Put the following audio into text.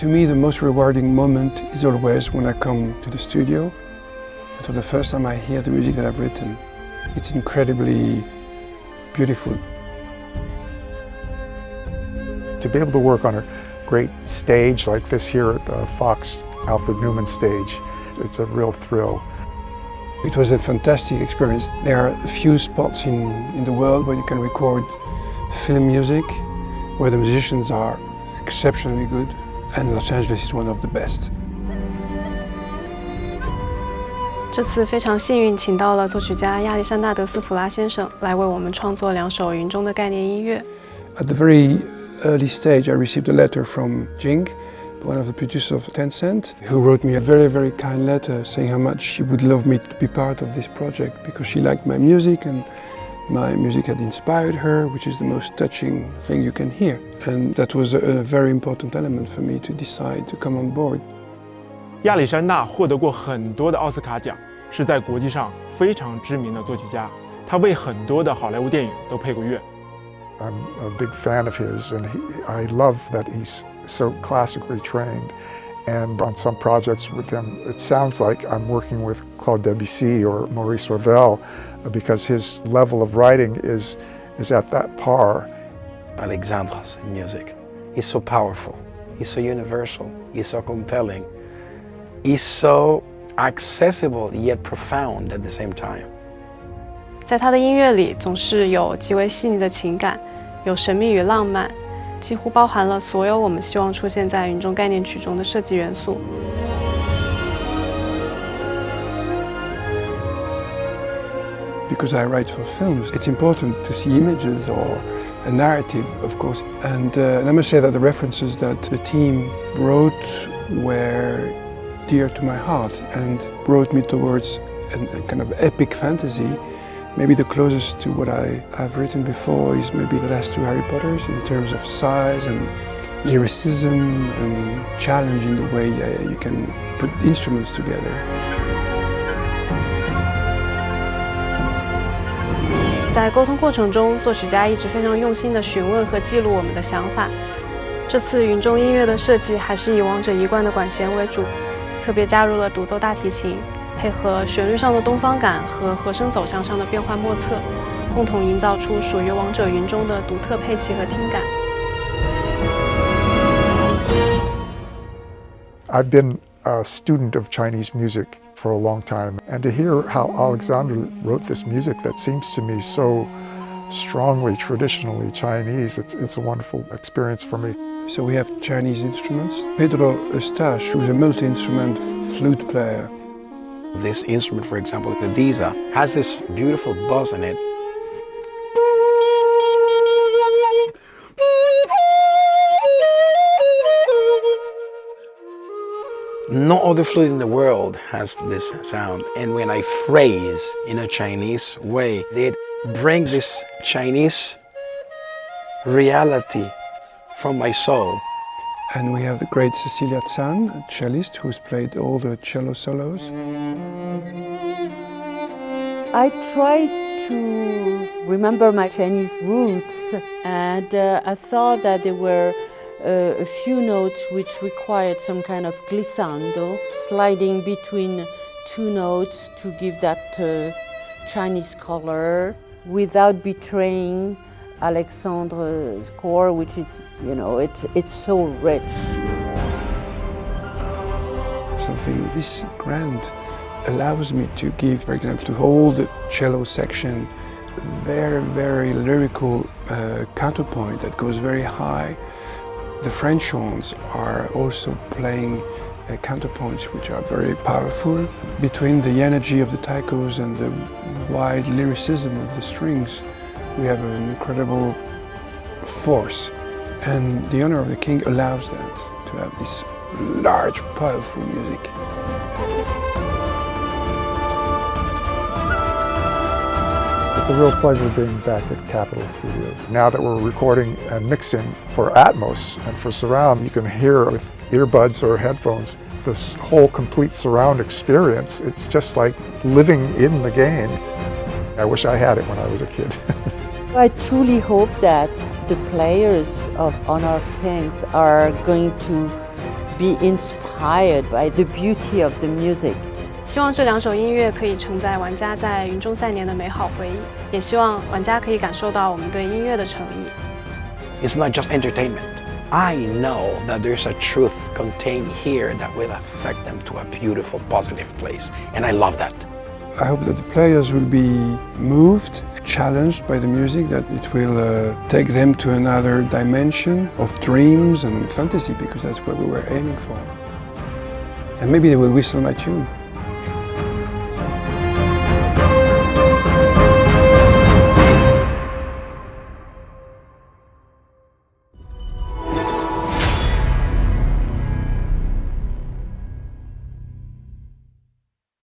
To me, the most rewarding moment is always when I come to the studio. For the first time I hear the music that I've written. It's incredibly beautiful. To be able to work on a great stage like this here at Fox Alfred Newman stage, it's a real thrill. It was a fantastic experience. There are a few spots in the world where you can record film music, where the musicians are exceptionally good, and Los Angeles is one of the best. 这次非常幸运，请到了作曲家亚历山大·德斯普拉先生来为我们创作2首云中的概念音乐。At the very early stage, I received a letter from Jing, one of the producers of Tencent, who wrote me a very, very kind letter saying how much she would love me to be part of this project because she liked my music and my music had inspired her, which is the most touching thing you can hear. And that was a very important element for me to decide to come on board. 亚历山大获得过很多的奥斯卡奖，是在国际上非常知名的作曲家。他为很多的好莱坞电影都配过乐。I'm a big fan of his, and I love that he's so classically trained. And on some projects with him, it sounds like I'm working with Claude Debussy or Maurice Ravel, because his level of writing is at that par. Alexandre's music is so powerful, he's so universal, he's so compelling, he's so accessible yet profound at the same time. 在他的音乐里，总是有极为细腻的情感，有神秘与浪漫，几乎包含了所有我们希望出现在云中概念曲中的设计元素。Because I write for films, it's important to see images or a narrative, of course. And I must say that the references that the team wrote were dear to my heart and brought me towards a kind of epic fantasy. Maybe the closest to what I've written before is maybe the last 2 Harry Potters in terms of size and lyricism and challenge in the way you can put instruments together. 在沟通过程中，作曲家一直非常用心地询问和记录我们的想法。这次云中音乐的设计还是以王者一贯的管弦为主，特别加入了独奏大提琴，配合旋律上的东方感和和声走向上的变幻莫测，共同营造出属于王者云中的独特配器和听感。I've been a student of Chinese music for a long time, and to hear how Alexandre wrote this music that seems to me so strongly traditionally Chinese, it's a wonderful experience for me. So we have Chinese instruments. Pedro Eustache, who's a multi-instrument flute player. This instrument, for example, the Diza, has this beautiful buzz in it. No other flute in the world has this sound. And when I phrase in a Chinese way, it brings this Chinese reality from my soul. And we have the great Cecilia Zhang, a cellist who's played all the cello solos. I try to remember my Chinese roots, and I thought that there were a few notes which required some kind of glissando, sliding between 2 notes to give that Chinese color without betraying Alexandre's score, which is, it's so rich. Something this grand allows me to give, for example, to hold the cello section, very, very lyrical counterpoint that goes very high. The French horns are also playing counterpoints which are very powerful. Between the energy of the taikos and the wide lyricism of the strings, we have an incredible force. And the Honor of the King allows that, to have this large, powerful music. It's a real pleasure being back at Capitol Studios. Now that we're recording and mixing for Atmos and for surround, you can hear with earbuds or headphones this whole complete surround experience. It's just like living in the game. I wish I had it when I was a kid. I truly hope that the players of Honor of Kings are going to be inspired by the beauty of the music. 希望这2首音乐可以承载玩家在云中赛年的美好回忆，也希望玩家可以感受到我们对音乐的诚意。 It's not just entertainment. I know that there's a truth contained here that will affect them to a beautiful, positive place, and I love that. I hope that the players will be moved, challenged by the music, that it will take them to another dimension of dreams and fantasy, because that's what we were aiming for. And maybe they will whistle my tune.